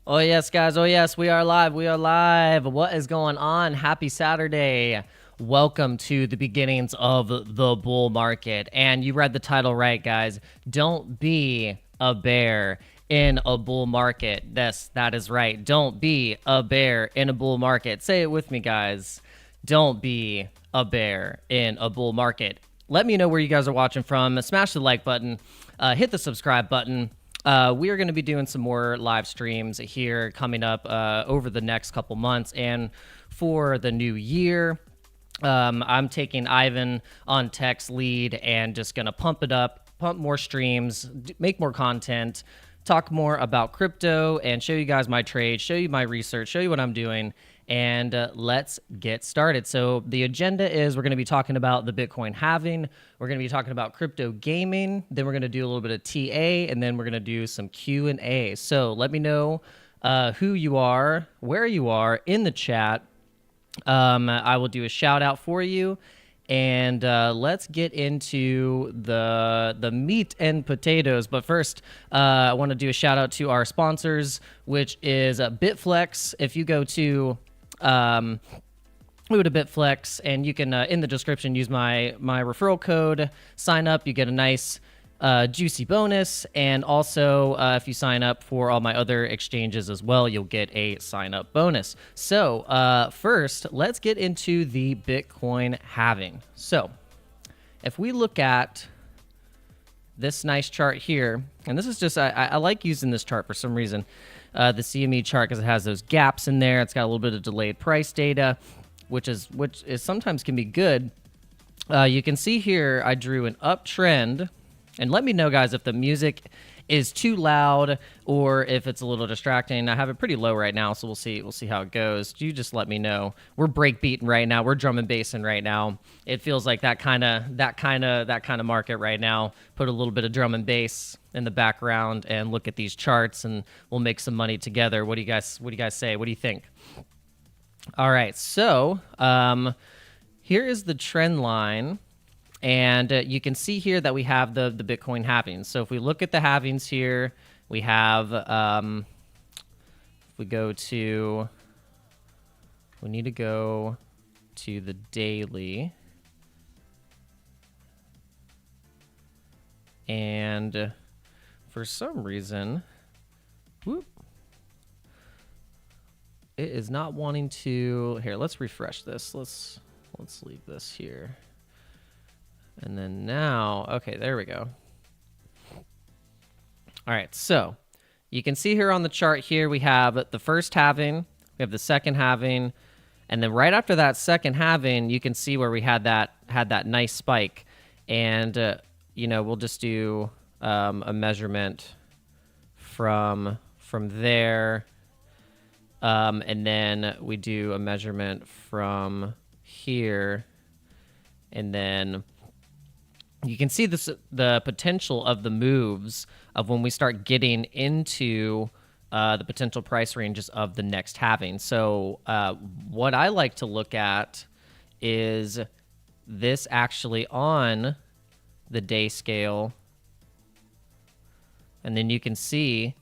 Oh, yes, guys. Oh, yes, we are live. We are live. What is going on? Happy Saturday. Welcome to the beginnings of the bull market. And you read the title right, guys. Don't be a bear in a bull market. Yes, that is right. Don't be a bear in a bull market. Say it with me, guys. Don't be a bear in a bull market. Let me know where you guys are watching from. Smash the like button. Hit the subscribe button. We are going to be doing some more live streams here coming up over the next couple months and for the new year. I'm taking Ivan on tech's lead and just going to pump it up, pump more streams, make more content, talk more about crypto, and show you guys my trade, show you my research, show you what I'm doing. And let's get started. So the agenda is we're going to be talking about the Bitcoin halving. We're going to be talking about crypto gaming. Then we're going to do a little bit of TA, and then we're going to do some Q&A. So let me know who you are, where you are in the chat. I will do a shout out for you. And let's get into the meat and potatoes. But first, I want to do a shout out to our sponsors, which is BITFLEX. If you go to BITFLEX, and you can in the description use my referral code, sign up, you get a nice juicy bonus. And also if you sign up for all my other exchanges as well, you'll get a sign up bonus. So first, let's get into the Bitcoin halving. So if we look at this nice chart here, and this is just I like using this chart for some reason, the CME chart, because it has those gaps in there. It's got a little bit of delayed price data, which is sometimes can be good. You can see here I drew an uptrend, and let me know, guys, if the music is too loud or if it's a little distracting. I have it pretty low right now, so we'll see how it goes. You just let me know. We're breakbeating right now. We're drum and bassing right now. It feels like that kind of market right now. Put a little bit of drum and bass in the background and look at these charts, and we'll make some money together. What do you guys say? What do you think? All right, so here is the trend line. And you can see here that we have the Bitcoin halvings. So if we look at the halvings here, we have, if we need to go to the daily. And for some reason, it is not wanting to, here, let's refresh this. Let's leave this here. And then now, okay, there we go. All right, so you can see here on the chart here, we have the first halving, we have the second halving, and then right after that second halving, you can see where we had that nice spike. And, we'll just do a measurement from there. And then we do a measurement from here, and then you can see the potential of the moves of when we start getting into the potential price ranges of the next halving. So what I like to look at is this actually on the day scale. And then you can see,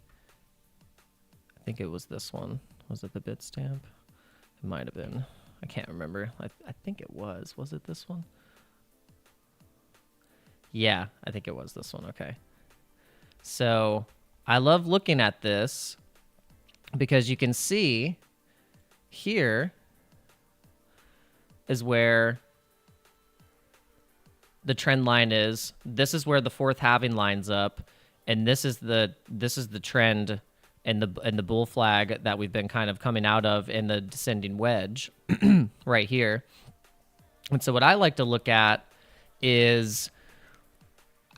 I think it was this one. Was it the Bitstamp? It might have been. I can't remember. I think it was. Was it this one? Yeah, I think it was this one. Okay. So I love looking at this because you can see here is where the trend line is. This is where the fourth halving lines up, and this is the trend and the bull flag that we've been kind of coming out of in the descending wedge right here. And so what I like to look at is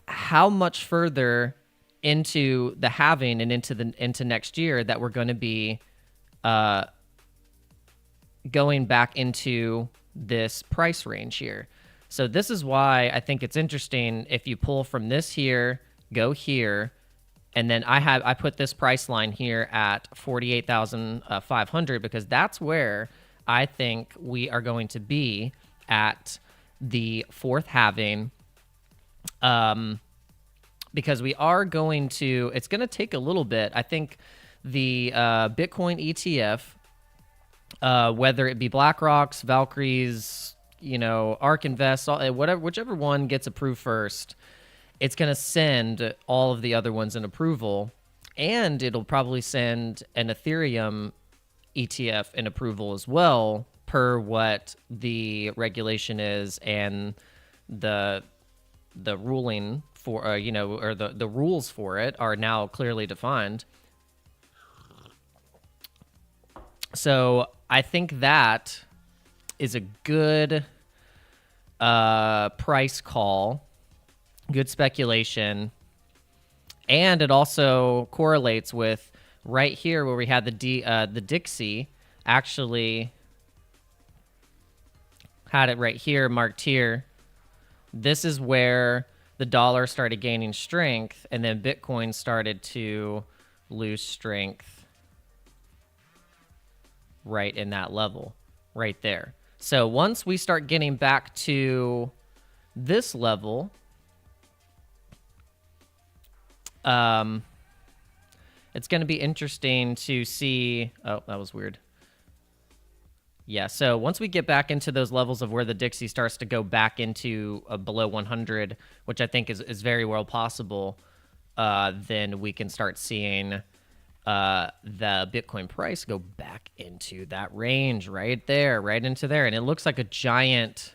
how much further into the halving and into next year that we're going to be going back into this price range here. So this is why I think it's interesting if you pull from this here, go here, and then I put this price line here at 48,500 because that's where I think we are going to be at the fourth halving. Because we are going to, it's going to take a little bit. I think the Bitcoin ETF, whether it be BlackRock's, Valkyrie's, ARK Invest, whichever one gets approved first, it's going to send all of the other ones in approval, and it'll probably send an Ethereum ETF in approval as well, per what the regulation is and the ruling for or the rules for it are now clearly defined. So I think that is a good price call, good speculation, and it also correlates with right here where we had the Dixie actually had it right here marked here. This is where the dollar started gaining strength, and then Bitcoin started to lose strength right in that level, right there. So once we start getting back to this level, it's going to be interesting to see. Oh, that was weird. Yeah, so once we get back into those levels of where the Dixie starts to go back into below 100, which I think is very well possible, then we can start seeing the Bitcoin price go back into that range right there, right into there. And it looks like a giant,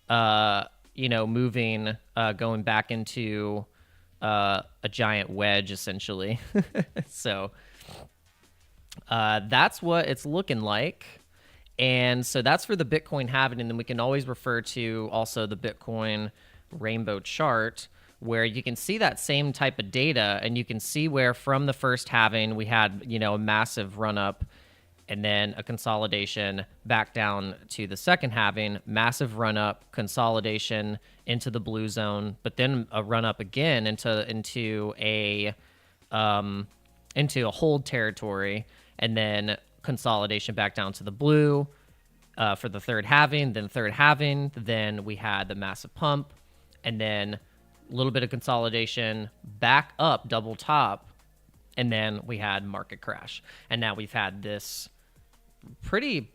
moving, going back into a giant wedge, essentially. So that's what it's looking like. And so that's for the Bitcoin halving. And then we can always refer to also the Bitcoin rainbow chart, where you can see that same type of data, and you can see where from the first halving we had, a massive run up, and then a consolidation back down to the second halving, massive run up, consolidation into the blue zone, but then a run up again into a hold territory, and then consolidation back down to the blue for the third halving. Then we had the massive pump, and then a little bit of consolidation back up, double top, and then we had market crash. And now we've had this pretty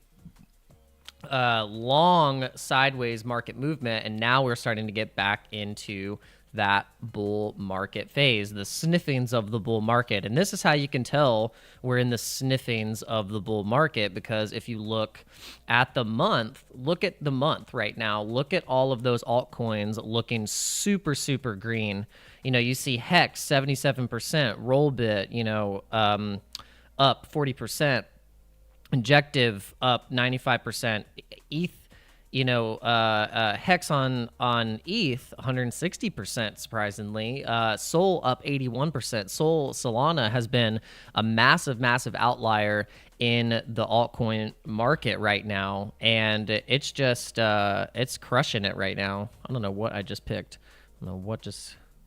long sideways market movement, and now we're starting to get back into that bull market phase, the sniffings of the bull market. And this is how you can tell we're in the sniffings of the bull market, because if you look at the month right now, look at all of those altcoins looking super, super green. You see Hex 77%, Rollbit, up 40%, Injective up 95%, ETH, Hex on ETH 160%, surprisingly. Sol up 81%. Solana has been a massive outlier in the altcoin market right now, and it's just it's crushing it right now. I don't know what I just picked. I don't know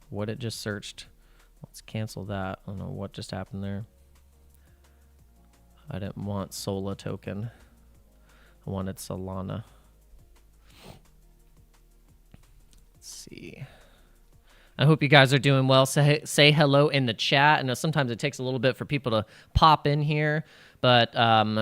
what it just searched. Let's cancel that. I don't know what just happened there. I didn't want Sola token. I wanted Solana. Let's see. I hope you guys are doing well. Say hello in the chat. I know sometimes it takes a little bit for people to pop in here, but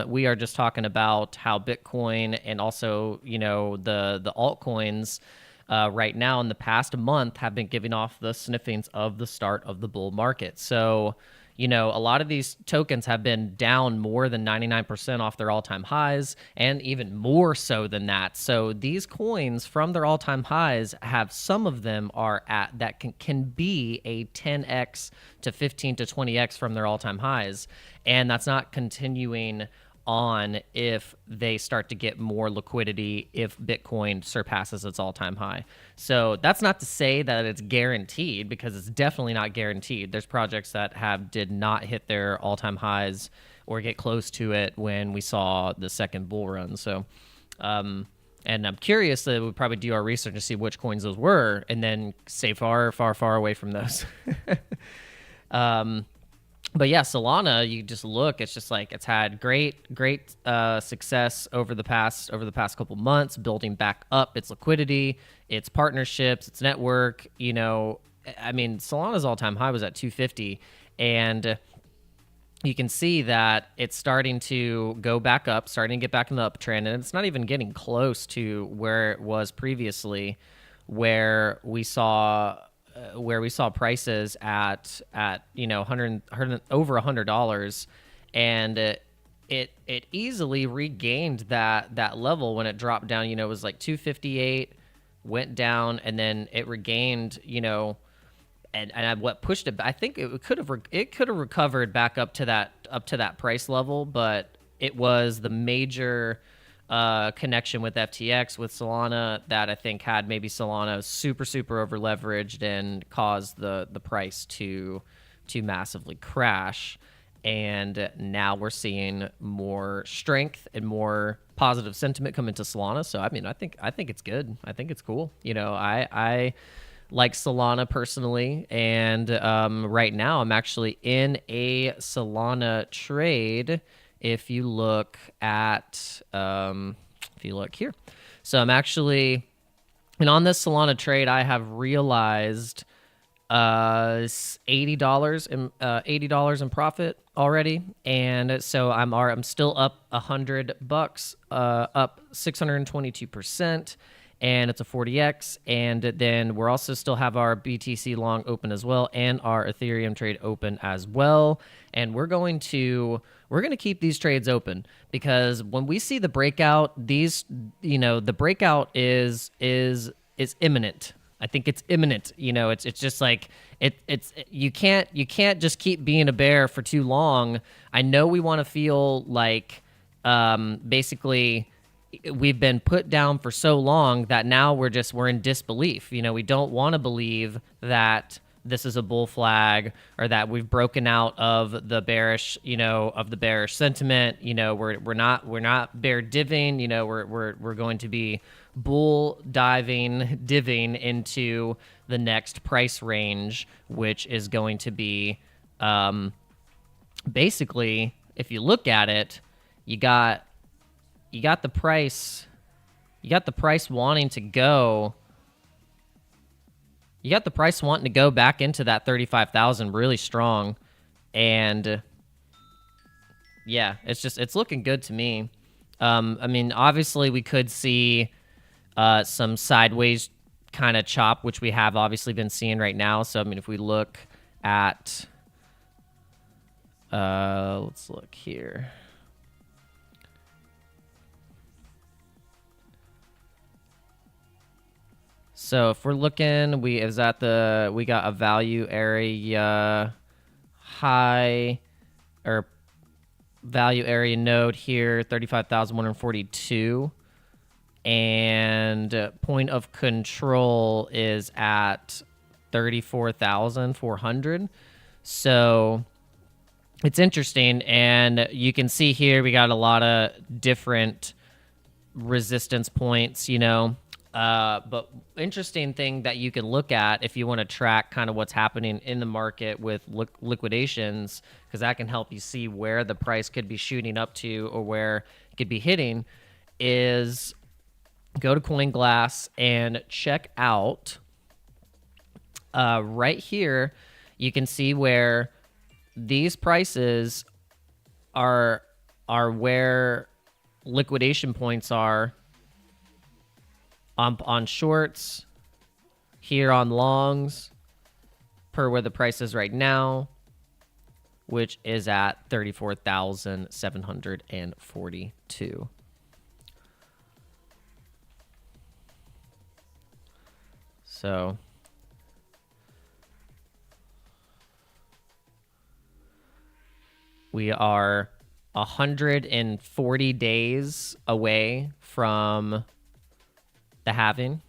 we are just talking about how Bitcoin and also, the altcoins right now in the past month have been giving off the sniffings of the start of the bull market. So, a lot of these tokens have been down more than 99% off their all-time highs, and even more so than that. So these coins from their all-time highs have, some of them are at that can be a 10x to 15 to 20x from their all-time highs, and that's not continuing on if they start to get more liquidity if Bitcoin surpasses its all-time high. So that's not to say that it's guaranteed, because it's definitely not guaranteed. There's projects that did not hit their all-time highs or get close to it when we saw the second bull run. So and I'm curious that we'll probably do our research to see which coins those were, and then stay far away from those. But yeah, Solana, you just look, it's just like it's had great success over the past couple months, building back up its liquidity, its partnerships, its network. Solana's all-time high was at 250, and you can see that it's starting to go back up, starting to get back in the uptrend, and it's not even getting close to where it was previously, where we saw prices at you know 100 over $100, and it easily regained that level when it dropped down. You know, it was like 258, went down, and then it regained. You know, and what pushed it, I think it could have recovered back up to that price level, but it was the major connection with FTX, with Solana, that I think had maybe Solana super over leveraged and caused the price to massively crash. And now we're seeing more strength and more positive sentiment come into Solana. So I mean, I think it's good. I think it's cool. You know, I like Solana personally, and right now I'm actually in a Solana trade. If you look at, if you look here, so I'm actually, and on this Solana trade, I have realized $80 in profit already, and so I'm still up $100, up 622%. And it's a 40x, and then we're also still have our BTC long open as well, and our Ethereum trade open as well. And we're going to keep these trades open, because when we see the breakout, the breakout is imminent. I think it's imminent. You know, it's just like it's you can't just keep being a bear for too long. I know we want to feel like basically we've been put down for so long that now we're in disbelief. You know, we don't want to believe that this is a bull flag, or that we've broken out of the bearish, sentiment. You know, we're not bear diving. You know, we're going to be bull diving into the next price range, which is going to be basically, if you look at it, you got the price wanting to go. You got the price wanting to go back into that 35,000 really strong, and yeah, it's looking good to me. I mean, obviously we could see some sideways kind of chop, which we have obviously been seeing right now. So I mean, if we look at, let's look here. So if we're looking, we got a value area high, or value area node here, 35,142, and point of control is at 34,400. So it's interesting, and you can see here we got a lot of different resistance points, you know. But interesting thing that you can look at if you want to track kind of what's happening in the market with liquidations, because that can help you see where the price could be shooting up to or where it could be hitting, is go to CoinGlass and check out right here. You can see where these prices are where liquidation points are on shorts, here on longs, per where the price is right now, which is at 34,742. So we are 140 days away from the halving.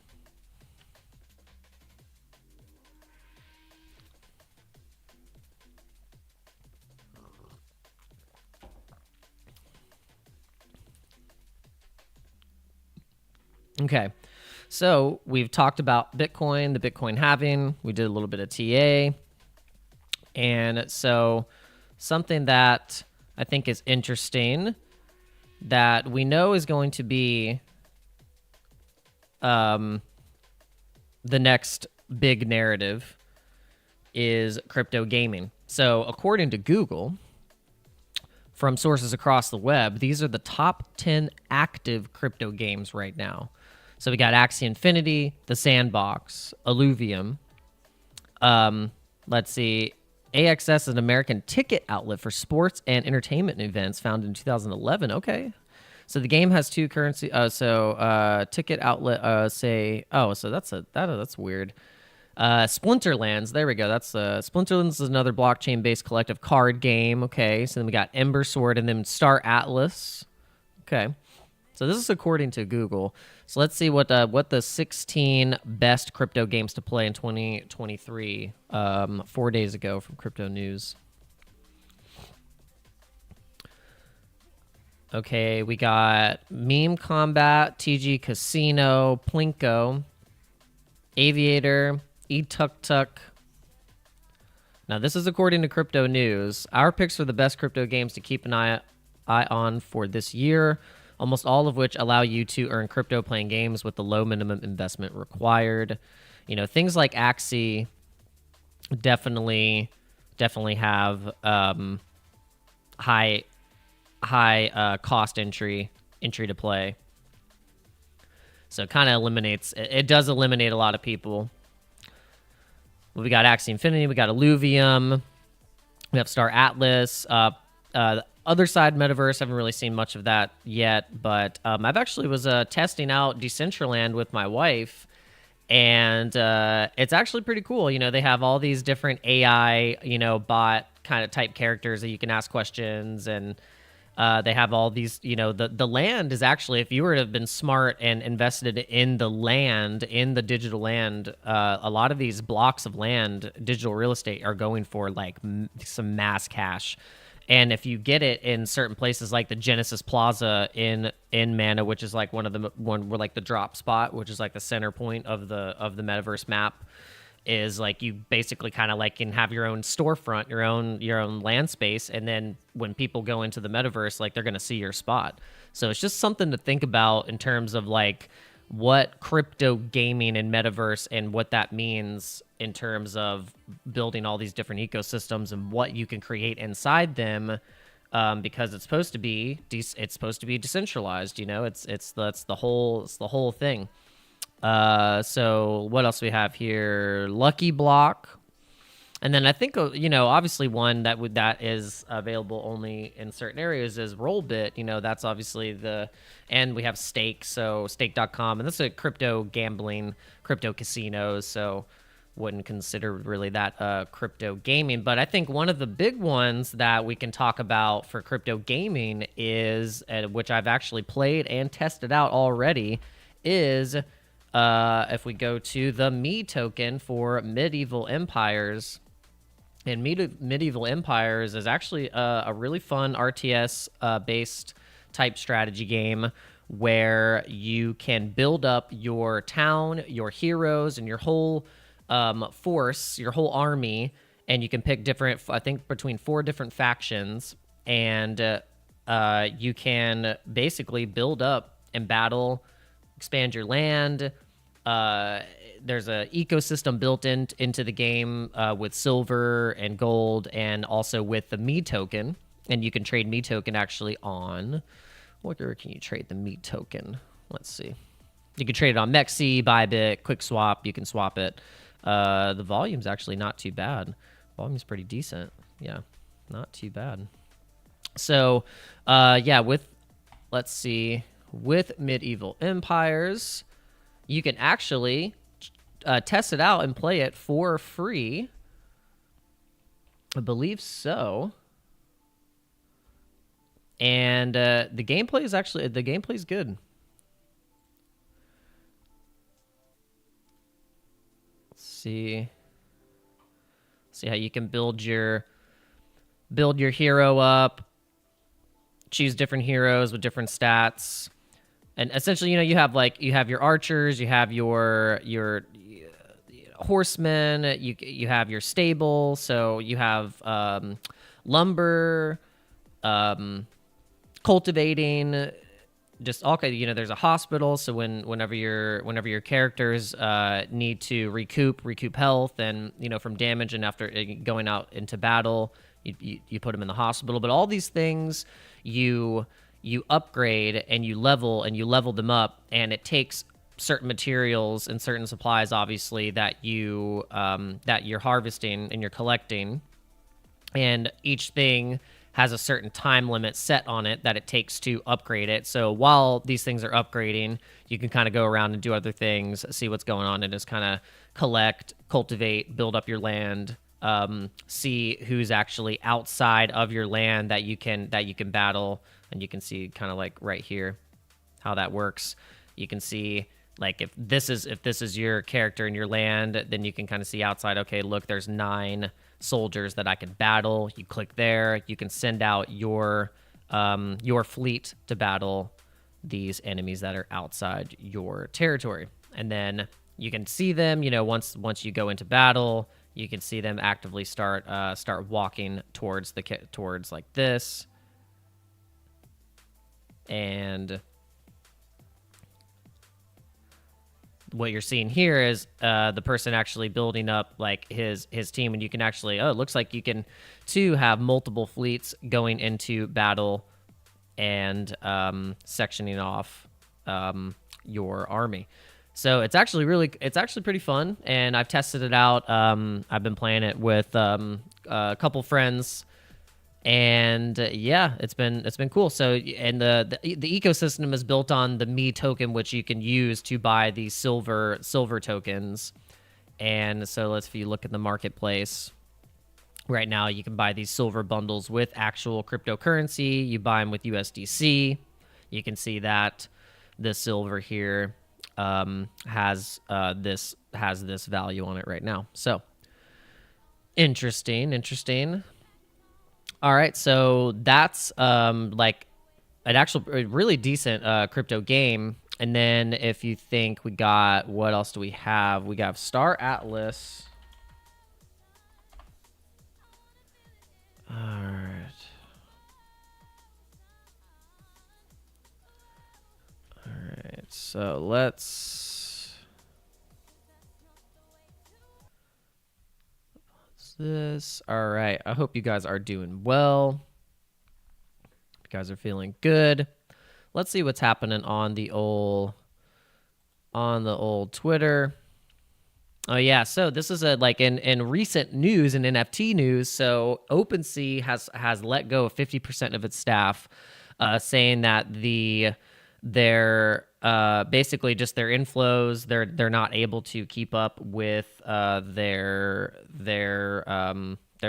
Okay, so we've talked about Bitcoin, the Bitcoin halving. We did a little bit of TA. And so something that I think is interesting that we know is going to be the next big narrative is crypto gaming. So according to Google, from sources across the web, these are the top 10 active crypto games right now. So we got Axie Infinity, The Sandbox, Illuvium. Let's see. AXS is an American ticket outlet for sports and entertainment events founded in 2011. Okay. So the game has two currency. Ticket outlet so that's weird. Splinterlands, there we go. That's Splinterlands is another blockchain-based collective card game. Okay, so then we got Ember Sword and then Star Atlas. Okay, so this is according to Google. So let's see what the 16 best crypto games to play in 2023. 4 days ago from Crypto News. Okay, we got Meme Combat, TG Casino, Plinko, Aviator, eTuk-Tuk. Now, this is according to Crypto News. Our picks for the best crypto games to keep an eye on for this year, almost all of which allow you to earn crypto playing games with the low minimum investment required. You know, things like Axie definitely have high cost entry to play. So it kind of eliminates, it does eliminate a lot of people. We got Axie Infinity, we got Illuvium, we have Star Atlas. The other side, Metaverse, haven't really seen much of that yet, but I've actually was testing out Decentraland with my wife, and it's actually pretty cool. You know, they have all these different AI, bot kind of type characters that you can ask questions, and they have all these, the land is actually, if you were to have been smart and invested in the land, in the digital land, a lot of these blocks of land, digital real estate, are going for like some mass cash. And if you get it in certain places like the Genesis Plaza in Mana, which is like one where like the drop spot, which is like the center point of the metaverse map, is like you basically kind of like can have your own storefront, your own land space, and then when people go into the metaverse, like they're going to see your spot. So it's just something to think about in terms of like what crypto gaming and metaverse and what that means in terms of building all these different ecosystems and what you can create inside them, because it's supposed to be decentralized. That's the whole thing. So what else we have here? Lucky Block. And then I think, obviously one that is available only in certain areas is Rollbit. That's obviously and we have Stake, so stake.com, and this is a crypto gambling, crypto casinos, so wouldn't consider really that crypto gaming. But I think one of the big ones that we can talk about for crypto gaming is, which I've actually played and tested out already, is if we go to the Me token for Medieval Empires. And Medieval Empires is actually a really fun RTS-based type strategy game where you can build up your town, your heroes, and your whole force, your whole army, and you can pick different, I think, between 4 different factions, and you can basically build up and battle, expand your land. There's an ecosystem built into the game with silver and gold, and also with the Me token. And you can trade Me token actually on, where can you trade the Me token? Let's see. You can trade it on Mexi, BYBIT, Quick Swap. You can swap it. The volume's actually not too bad. Volume's pretty decent. Yeah, not too bad. So, let's see, with Medieval Empires, you can actually test it out and play it for free. I believe so. And the gameplay is good. Let's see how you can build your hero up, choose different heroes with different stats. And essentially, you have your archers, you have your horsemen, you have your stable, so you have lumber, cultivating, just all kind. There's a hospital, so whenever your characters need to recoup health and from damage, and after going out into battle, You put them in the hospital. But all these things you upgrade and you level them up, and it takes certain materials and certain supplies, obviously, that you're harvesting and you're collecting, and each thing has a certain time limit set on it that it takes to upgrade it. So while these things are upgrading, you can kind of go around and do other things, see what's going on, and just kind of collect, cultivate, build up your land, see who's actually outside of your land that you can battle. And you can see kind of like right here how that works. You can see, like, if this is your character in your land, then you can kind of see outside, okay, look, there's 9 soldiers that I can battle. You click there, you can send out your fleet to battle these enemies that are outside your territory. And then you can see them, once you go into battle, you can see them actively start walking towards like this. And what you're seeing here is the person actually building up like his team, and you can actually, it looks like you can too have multiple fleets going into battle and sectioning off your army. So it's actually pretty fun, and I've tested it out. I've been playing it with a couple friends. And yeah, it's been cool. So, and the ecosystem is built on the Me token, which you can use to buy these silver tokens. And so if you look at the marketplace right now, you can buy these silver bundles with actual cryptocurrency. You buy them with USDC. You can see that the silver here has this value on it right now. So interesting. All right, so that's like a really decent crypto game. And then if you think what else do we have? We got Star Atlas. All right. So let's this. All right. I hope you guys are doing well. You guys are feeling good. Let's see what's happening on the old Twitter. Oh yeah, so this is in recent news and NFT news. So OpenSea has let go of 50% of its staff, saying that their basically just their inflows, they're not able to keep up with their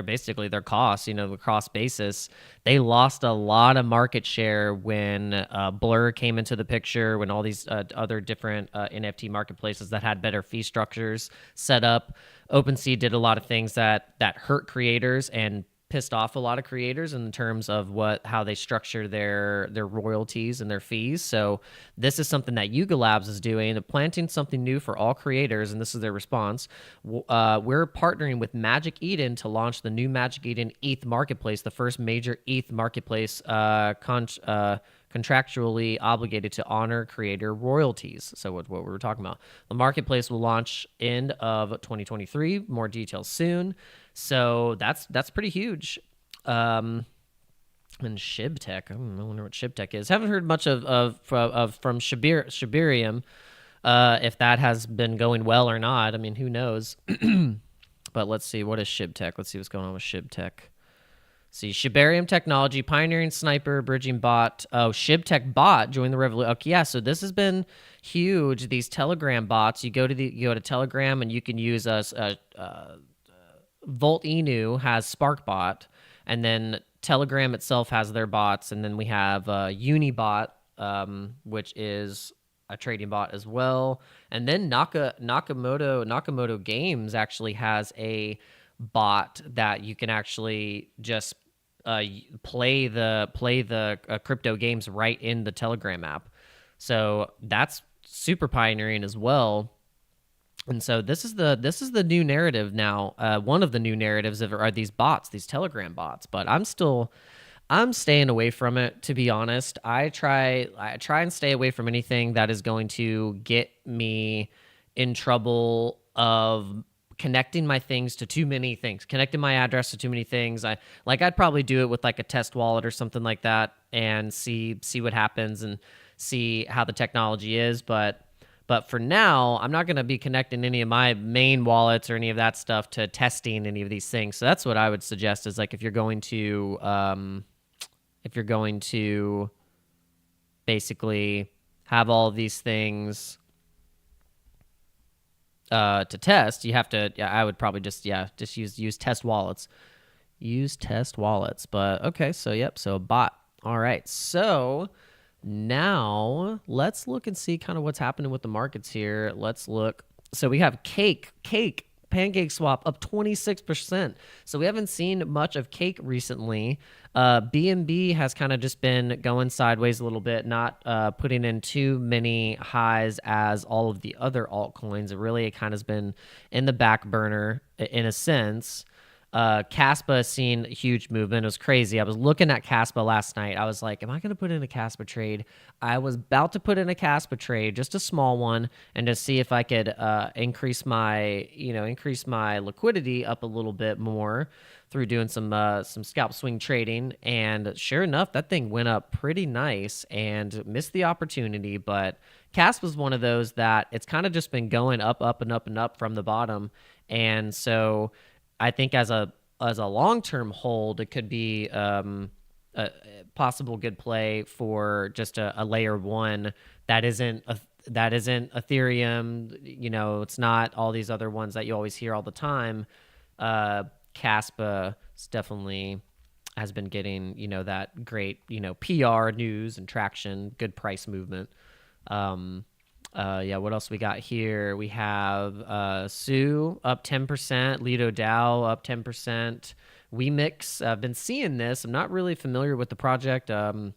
basically their costs, the cost basis. They lost a lot of market share when Blur came into the picture, when all these other different NFT marketplaces that had better fee structures set up. OpenSea did a lot of things that hurt creators and pissed off a lot of creators in terms of how they structure their royalties and their fees. So this is something that Yuga Labs is doing, planting something new for all creators, and this is their response. We're partnering with Magic Eden to launch the new Magic Eden ETH marketplace, the first major ETH marketplace contractually obligated to honor creator royalties. So what we were talking about. The marketplace will launch end of 2023. More details soon. So that's pretty huge. And ShibTech, I wonder what ShibTech is. Haven't heard much from Shibarium, if that has been going well or not. I mean, who knows? But let's see, what is ShibTech? Let's see what's going on with ShibTech. See, Shibarium technology, pioneering sniper, bridging bot. Oh, ShibTech bot joined the revolution. Okay, yeah. So this has been huge. These Telegram bots. You go to Telegram and you can use Volt Inu has SparkBot, and then Telegram itself has their bots, and then we have Unibot, which is a trading bot as well, and then Nakamoto Games actually has a bot that you can actually just play the crypto games right in the Telegram app. So that's super pioneering as well. And so this is the new narrative now. One of the new narratives are these bots, these Telegram bots. But I'm staying away from it, to be honest. I try and stay away from anything that is going to get me in trouble of connecting my things to too many things, connecting my address to too many things. I'd probably do it with like a test wallet or something like that and see what happens and see how the technology is. But for now, I'm not going to be connecting any of my main wallets or any of that stuff to testing any of these things. So that's what I would suggest is like if you're going to basically have all of these things to test, you have to. Yeah, I would probably just use test wallets. Use test wallets. But okay, so so a bot. All right, so now let's look and see kind of what's happening with the markets here. Let's look. So we have Cake Pancake Swap up 26%. So we haven't seen much of Cake recently. BNB has kind of just been going sideways a little bit, not putting in too many highs as all of the other altcoins. It really kind of has been in the back burner in a sense. Caspa has seen a huge movement. It was crazy. I was looking at Caspa last night. I was like, am I going to put in a Caspa trade? I was about to put in a Caspa trade, just a small one, and to see if I could increase my liquidity up a little bit more through doing some scalp swing trading. And sure enough, that thing went up pretty nice and missed the opportunity. But Caspa was one of those that it's kind of just been going up, up, and up, and up from the bottom. And so I think as a long-term hold, it could be a possible good play for just a layer one that isn't Ethereum. It's not all these other ones that you always hear all the time. Caspa definitely has been getting that great PR news and traction, good price movement. What else we got here? We have Sue up 10%, Lido DAO up 10%. WeMix, I've been seeing this. I'm not really familiar with the project. I'll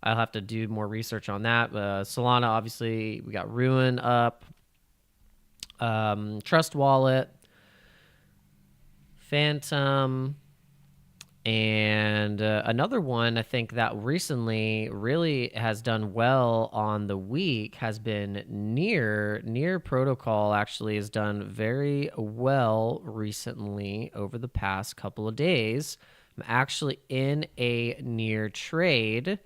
have to do more research on that. Solana, obviously, we got Ruin up. Trust Wallet, Phantom, and another one I think that recently really has done well on the week has been Near Protocol. Actually has done very well recently over the past couple of days. I'm actually in a Near trade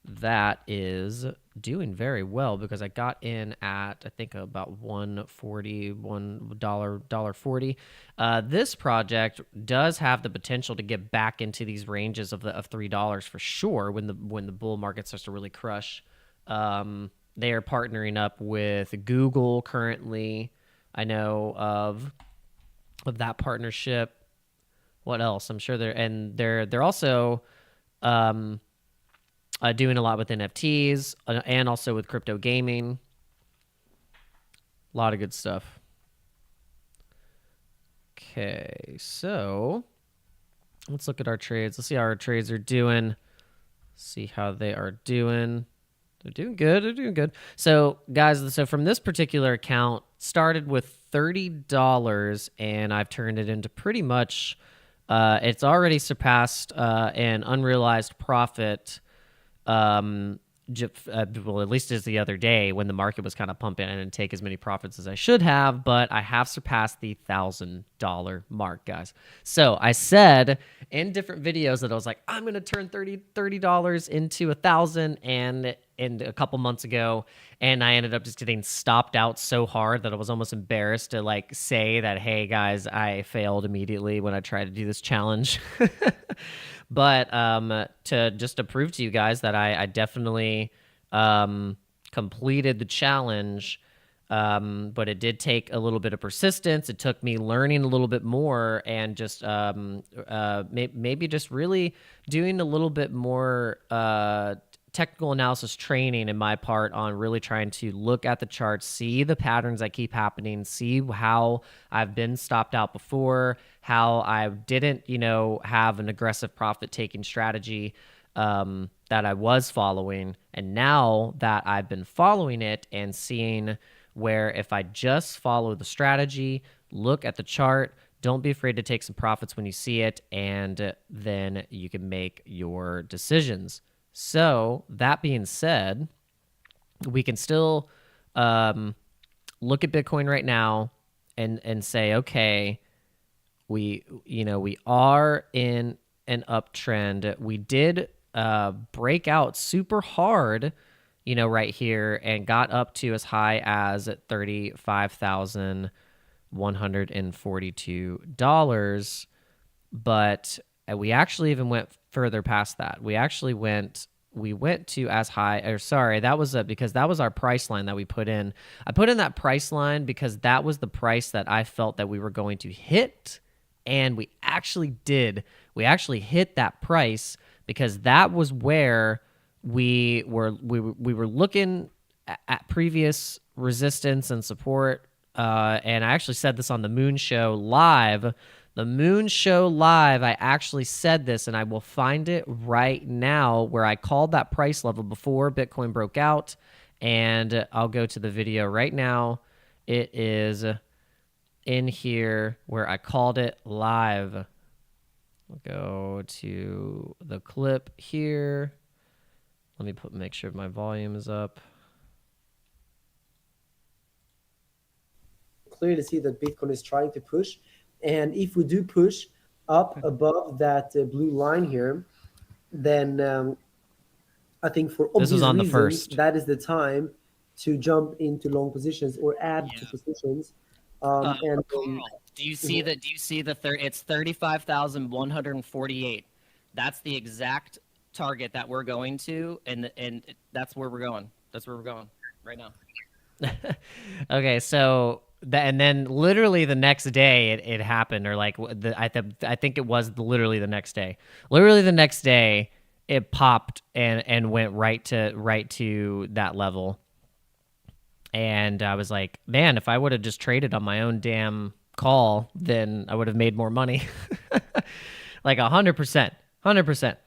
that is doing very well because I got in at I think about $1.40. This project does have the potential to get back into these ranges of $3 for sure when the bull market starts to really crush. They are partnering up with Google currently. I know of that partnership. What else? I'm sure they're also doing a lot with NFTs and also with crypto gaming. A lot of good stuff. Okay, so let's look at our trades. Let's see how our trades are doing. See how they are doing. They're doing good. They're doing good. So, guys, from this particular account, started with $30, and I've turned it into pretty much. It's already surpassed an unrealized profit. Well, at least as the other day when the market was kind of pumping, I didn't take as many profits as I should have, but I have surpassed the $1,000 mark, guys. So I said in different videos that I was like, I'm going to turn $30 into $1,000 and a couple months ago. And I ended up just getting stopped out so hard that I was almost embarrassed to like say that, hey guys, I failed immediately when I tried to do this challenge. But to prove to you guys that I definitely completed the challenge, but it did take a little bit of persistence. It took me learning a little bit more and just maybe just really doing a little bit more technical analysis training in my part on really trying to look at the charts, see the patterns that keep happening, see how I've been stopped out before, how I didn't, have an aggressive profit-taking strategy that I was following. And now that I've been following it and seeing where if I just follow the strategy, look at the chart, don't be afraid to take some profits when you see it, and then you can make your decisions. So that being said, we can still look at Bitcoin right now and say, okay, we are in an uptrend. We did break out super hard, right here, and got up to as high as $35,142. But we actually even went further past that. We went to as high, or sorry, that was because that was our price line that we put in. I put in that price line because that was the price that I felt that we were going to hit, and we actually did. We actually hit that price because that was where we were looking at previous resistance and support. And I actually said this on the Moon Show Live. The Moon Show Live, I actually said this, and I will find it right now where I called that price level before Bitcoin broke out. And I'll go to the video right now. It is in here where I called it live. I'll go to the clip here. Let me make sure my volume is up. Clearly see that Bitcoin is trying to push. And if we do push up above that blue line here, then I think for obvious reasons, that is the time to jump into long positions or add to positions. Carl, do you see that? Do you see it's 35,148. That's the exact target that we're going to, and that's where we're going. That's where we're going right now. Okay, so and then literally the next day it happened, or like I think it was literally the next day. Literally the next day it popped and went right to that level. And I was like, man, if I would have just traded on my own damn call, then I would have made more money. Like 100%. 100%.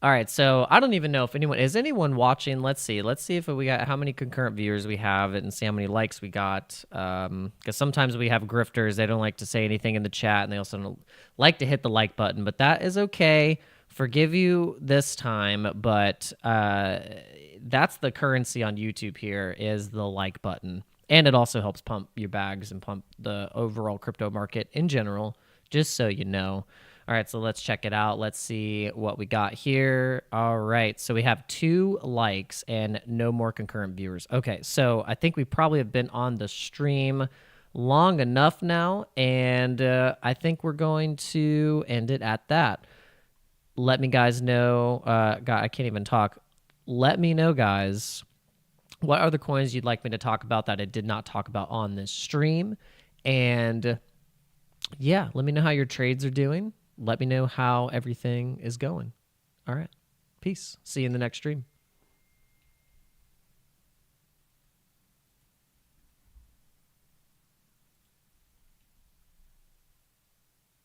All right, so I don't even know if anyone watching. Let's see if we got how many concurrent viewers we have and see how many likes we got. Because sometimes we have grifters; they don't like to say anything in the chat, and they also don't like to hit the like button. But that is okay. Forgive you this time, but that's the currency on YouTube here is the like button, and it also helps pump your bags and pump the overall crypto market in general. Just so you know. All right, so let's check it out. Let's see what we got here. All right, so we have 2 likes and no more concurrent viewers. Okay, so I think we probably have been on the stream long enough now, and I think we're going to end it at that. Let me guys know. God, I can't even talk. Let me know, guys, what other coins you'd like me to talk about that I did not talk about on this stream. And yeah, let me know how your trades are doing. Let me know how everything is going. All right. Peace. See you in the next stream.